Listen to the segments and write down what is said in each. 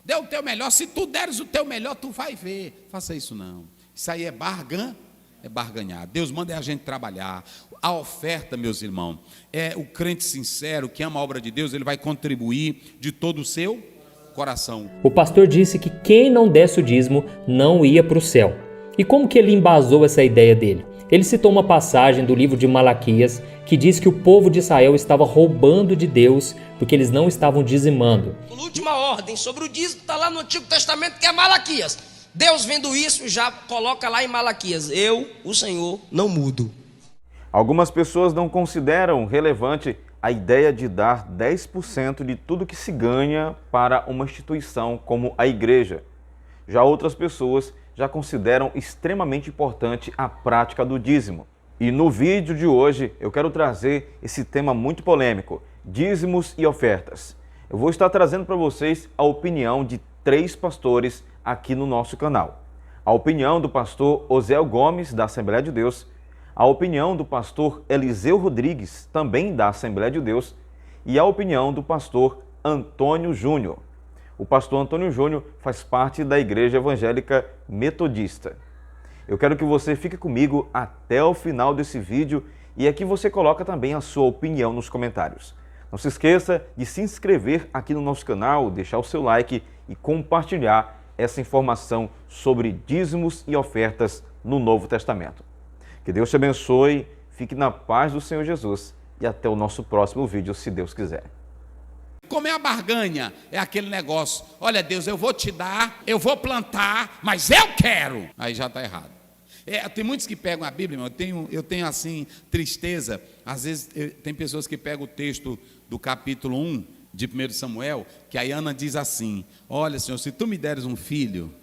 dê o teu melhor, se tu deres o teu melhor, tu vai ver. Faça isso não, isso aí é barganhar. Deus manda a gente trabalhar. A oferta, meus irmãos, é o crente sincero que ama a obra de Deus, ele vai contribuir de todo o seu coração. O pastor disse que quem não desse o dízimo não ia para o céu. E como que ele embasou essa ideia dele? Ele citou uma passagem do livro de Malaquias que diz que o povo de Israel estava roubando de Deus porque eles não estavam dizimando. A última ordem sobre o dízimo está lá no Antigo Testamento, que é Malaquias. Deus, vendo isso, já coloca lá em Malaquias: eu, o Senhor, não mudo. Algumas pessoas não consideram relevante a ideia de dar 10% de tudo que se ganha para uma instituição como a igreja. Já outras pessoas já consideram extremamente importante a prática do dízimo. E no vídeo de hoje eu quero trazer esse tema muito polêmico: dízimos e ofertas. Eu vou estar trazendo para vocês a opinião de 3 pastores aqui no nosso canal. A opinião do pastor Osiel Gomes, da Assembleia de Deus, a opinião do pastor Eliseu Rodrigues, também da Assembleia de Deus, e a opinião do pastor Antônio Júnior. O pastor Antônio Júnior faz parte da Igreja Evangélica Metodista. Eu quero que você fique comigo até o final desse vídeo e aqui você coloca também a sua opinião nos comentários. Não se esqueça de se inscrever aqui no nosso canal, deixar o seu like e compartilhar essa informação sobre dízimos e ofertas no Novo Testamento. Que Deus te abençoe, fique na paz do Senhor Jesus e até o nosso próximo vídeo, se Deus quiser. Como é a barganha? É aquele negócio: olha Deus, eu vou te dar, eu vou plantar, mas eu quero. Aí já está errado. Tem muitos que pegam a Bíblia, eu tenho assim tristeza. Às vezes tem pessoas que pegam o texto do capítulo 1 de 1 Samuel, que a Ana diz assim: olha Senhor, se tu me deres um filho,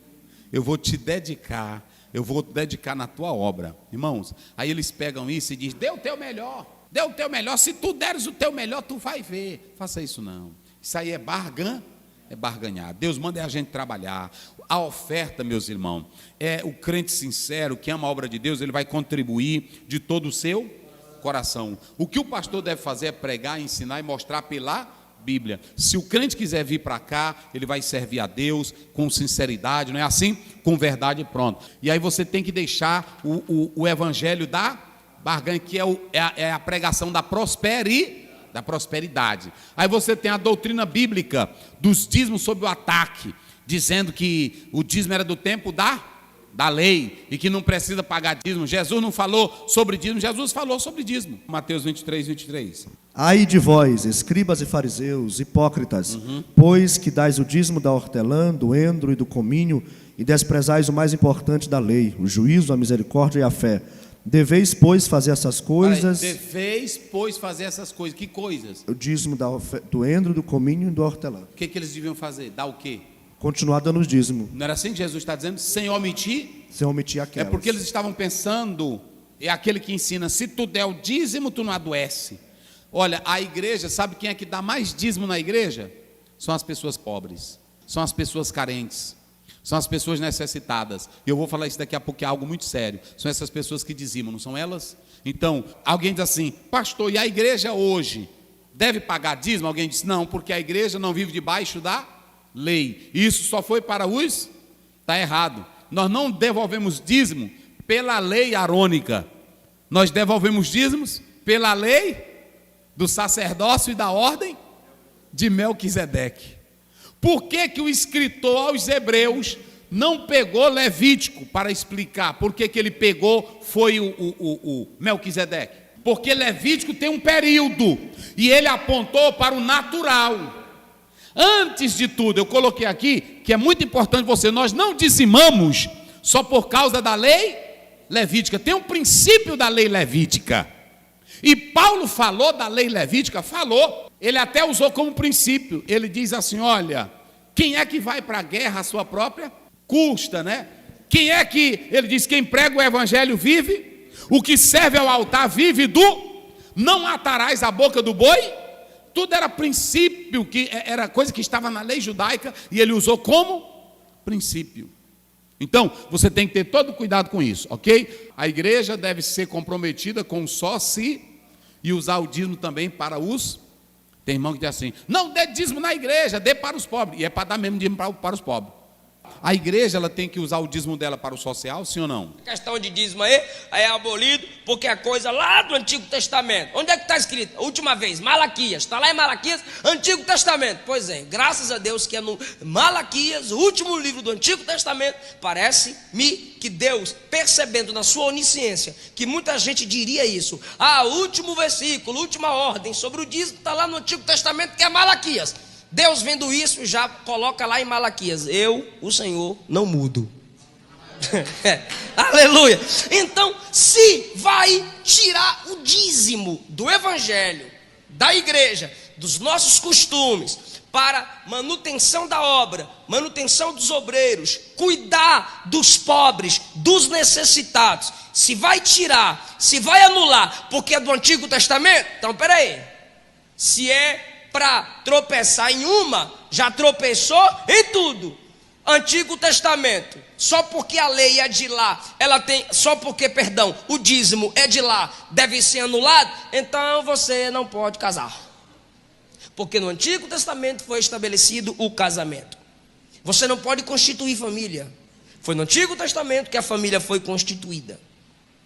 eu vou te dedicar, eu vou dedicar na tua obra. Irmãos, aí eles pegam isso e dizem: dê o teu melhor, dê o teu melhor, se tu deres o teu melhor, tu vai ver. Faça isso não, isso aí é barganhar. Deus manda a gente trabalhar. A oferta, meus irmãos, é o crente sincero que ama a obra de Deus, ele vai contribuir de todo o seu coração. O que o pastor deve fazer é pregar, ensinar e mostrar pela Bíblia. Se o crente quiser vir para cá, ele vai servir a Deus com sinceridade, não é assim? Com verdade e pronto. E aí você tem que deixar o evangelho da barganha, que é a pregação da prosperidade. Aí você tem a doutrina bíblica dos dízimos sob o ataque, dizendo que o dízimo era do tempo da lei e que não precisa pagar dízimo. Jesus não falou sobre dízimo, Jesus falou sobre dízimo. Mateus 23. Ai de vós, escribas e fariseus, hipócritas, pois que dais o dízimo da hortelã, do endro e do cominho, e desprezais o mais importante da lei, o juízo, a misericórdia e a fé. Deveis, pois, fazer essas coisas. Deveis, pois, fazer essas coisas. Que coisas? O dízimo do endro, do cominho e do hortelã. O que eles deviam fazer? Dar o quê? Continuar dando os dízimos. Não era assim que Jesus está dizendo? Sem omitir? Sem omitir aquelas. É porque eles estavam pensando, é aquele que ensina: se tu der o dízimo, tu não adoece. Olha, a igreja, sabe quem é que dá mais dízimo na igreja? São as pessoas pobres, são as pessoas carentes, são as pessoas necessitadas. E eu vou falar isso daqui a pouco, que é algo muito sério. São essas pessoas que dizimam, não são elas? Então, alguém diz assim: pastor, e a igreja hoje deve pagar dízimo? Alguém diz: não, porque a igreja não vive debaixo da lei. Isso só foi para os... Está errado. Nós não devolvemos dízimo pela lei arônica. Nós devolvemos dízimos pela lei do sacerdócio e da ordem de Melquisedeque. Por que o escritor aos Hebreus não pegou Levítico para explicar por que ele pegou foi o Melquisedeque? Porque Levítico tem um período e ele apontou para o natural. Antes de tudo, eu coloquei aqui que é muito importante nós não dizimamos só por causa da lei levítica. Tem um princípio da lei levítica. E Paulo falou da lei levítica, ele até usou como princípio. Ele diz assim: olha, quem é que vai para a guerra à sua própria custa, né? Quem é que, ele diz, quem prega o evangelho vive, o que serve ao altar vive não atarás a boca do boi. Tudo era princípio, que era coisa que estava na lei judaica e ele usou como princípio. Então, você tem que ter todo cuidado com isso, ok? A igreja deve ser comprometida com o só se e usar o dízimo também para os Tem irmão que diz assim: não dê dízimo na igreja, dê para os pobres. E é para dar mesmo dízimo para os pobres. A igreja ela tem que usar o dízimo dela para o social, sim ou não? A questão de dízimo aí é abolido, porque é coisa lá do Antigo Testamento. Onde é que está escrito? A última vez, Malaquias. Está lá em Malaquias, Antigo Testamento. Pois é, graças a Deus que é no Malaquias, o último livro do Antigo Testamento. Parece-me que Deus, percebendo na sua onisciência, que muita gente diria isso. O último versículo, última ordem sobre o dízimo está lá no Antigo Testamento, que é Malaquias. Deus vendo isso já coloca lá em Malaquias: eu, o Senhor, não mudo. Aleluia. Então, se vai tirar o dízimo do evangelho, da igreja, dos nossos costumes, para manutenção da obra, manutenção dos obreiros, cuidar dos pobres, dos necessitados, se vai tirar, se vai anular, porque é do Antigo Testamento, então peraí, se é para tropeçar em uma, já tropeçou em tudo. Antigo Testamento, só porque a lei é de lá, o dízimo é de lá, deve ser anulado, então você não pode casar. Porque no Antigo Testamento foi estabelecido o casamento. Você não pode constituir família. Foi no Antigo Testamento que a família foi constituída.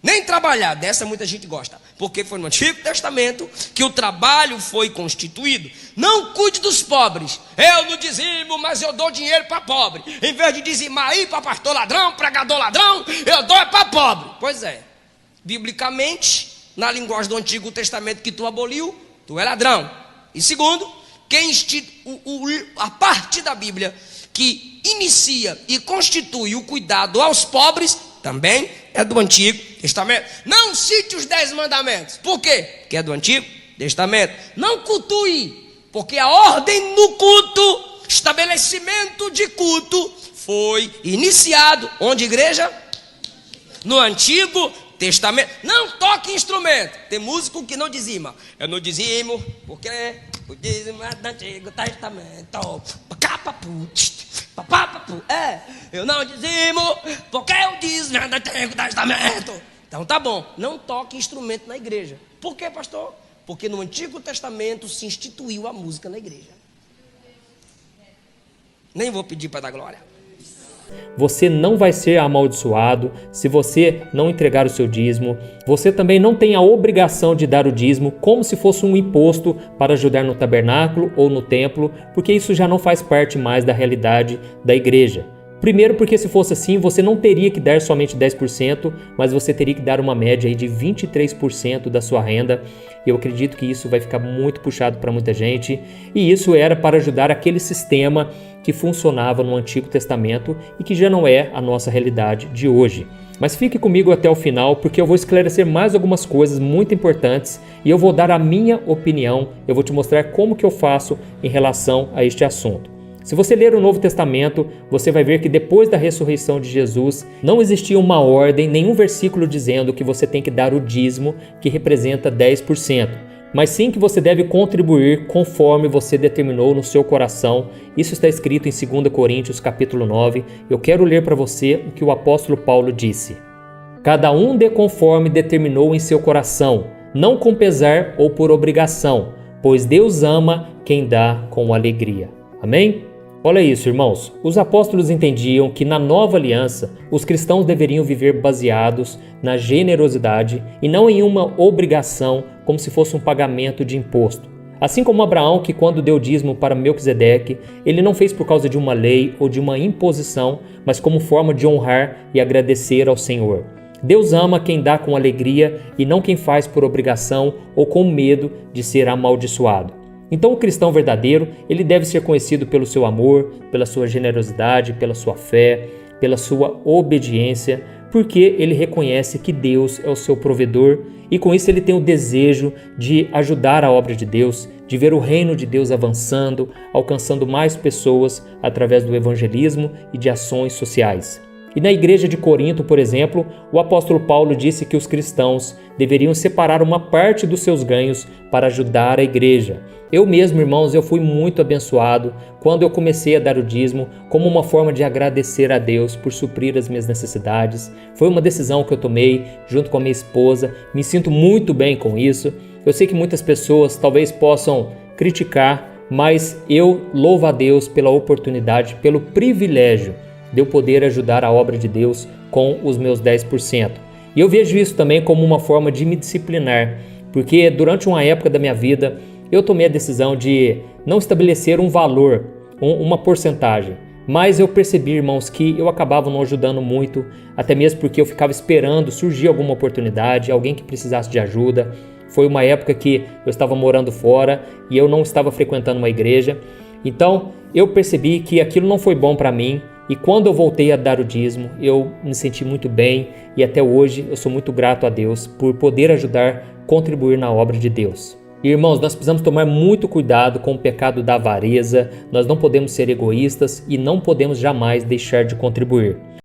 Nem trabalhar, dessa muita gente gosta, porque foi no Antigo Testamento que o trabalho foi constituído. Não cuide dos pobres. Eu não dizimo, mas eu dou dinheiro para pobre. Em vez de dizimar aí para pastor ladrão, pregador ladrão, eu dou para pobre. Pois é, biblicamente, na linguagem do Antigo Testamento que tu aboliu, tu é ladrão. E segundo, a parte da Bíblia que inicia e constitui o cuidado aos pobres também é do Antigo Testamento. Não cite os 10 mandamentos. Por quê? Porque é do Antigo Testamento. Não cultue, porque a ordem no culto, estabelecimento de culto, foi iniciado onde, igreja? No Antigo Testamento. Não toque instrumento. Tem músico que não dizima. Eu não dizimo porque o dízimo é do Antigo Testamento. Eu não dizimo porque o dízimo é do Antigo Testamento. Então tá bom, não toque instrumento na igreja. Por quê, pastor? Porque no Antigo Testamento se instituiu a música na igreja. Nem vou pedir para dar glória. Você não vai ser amaldiçoado se você não entregar o seu dízimo. Você também não tem a obrigação de dar o dízimo como se fosse um imposto para ajudar no tabernáculo ou no templo, porque isso já não faz parte mais da realidade da igreja. Primeiro porque se fosse assim, você não teria que dar somente 10%, mas você teria que dar uma média aí de 23% da sua renda. Eu acredito que isso vai ficar muito puxado para muita gente. E isso era para ajudar aquele sistema que funcionava no Antigo Testamento e que já não é a nossa realidade de hoje. Mas fique comigo até o final, porque eu vou esclarecer mais algumas coisas muito importantes e eu vou dar a minha opinião. Eu vou te mostrar como que eu faço em relação a este assunto. Se você ler o Novo Testamento, você vai ver que depois da ressurreição de Jesus, não existia uma ordem, nenhum versículo dizendo que você tem que dar o dízimo, que representa 10%, mas sim que você deve contribuir conforme você determinou no seu coração. Isso está escrito em 2 Coríntios capítulo 9. Eu quero ler para você o que o apóstolo Paulo disse. Cada um dê conforme determinou em seu coração, não com pesar ou por obrigação, pois Deus ama quem dá com alegria. Amém? Olha isso, irmãos. Os apóstolos entendiam que na nova aliança, os cristãos deveriam viver baseados na generosidade e não em uma obrigação, como se fosse um pagamento de imposto. Assim como Abraão, que quando deu dízimo para Melquisedeque, ele não fez por causa de uma lei ou de uma imposição, mas como forma de honrar e agradecer ao Senhor. Deus ama quem dá com alegria e não quem faz por obrigação ou com medo de ser amaldiçoado. Então o cristão verdadeiro, ele deve ser conhecido pelo seu amor, pela sua generosidade, pela sua fé, pela sua obediência, porque ele reconhece que Deus é o seu provedor e com isso ele tem o desejo de ajudar a obra de Deus, de ver o reino de Deus avançando, alcançando mais pessoas através do evangelismo e de ações sociais. E na igreja de Corinto, por exemplo, o apóstolo Paulo disse que os cristãos deveriam separar uma parte dos seus ganhos para ajudar a igreja. Eu mesmo, irmãos, eu fui muito abençoado quando eu comecei a dar o dízimo como uma forma de agradecer a Deus por suprir as minhas necessidades. Foi uma decisão que eu tomei junto com a minha esposa, me sinto muito bem com isso. Eu sei que muitas pessoas talvez possam criticar, mas eu louvo a Deus pela oportunidade, pelo privilégio de eu poder ajudar a obra de Deus com os meus 10%. E eu vejo isso também como uma forma de me disciplinar, porque durante uma época da minha vida eu tomei a decisão de não estabelecer um valor, uma porcentagem, mas eu percebi, irmãos, que eu acabava não ajudando muito, até mesmo porque eu ficava esperando surgir alguma oportunidade, alguém que precisasse de ajuda. Foi uma época que eu estava morando fora e eu não estava frequentando uma igreja. Então eu percebi que aquilo não foi bom para mim, e quando eu voltei a dar o dízimo, eu me senti muito bem, e até hoje eu sou muito grato a Deus por poder ajudar, contribuir na obra de Deus. Irmãos, nós precisamos tomar muito cuidado com o pecado da avareza, nós não podemos ser egoístas e não podemos jamais deixar de contribuir.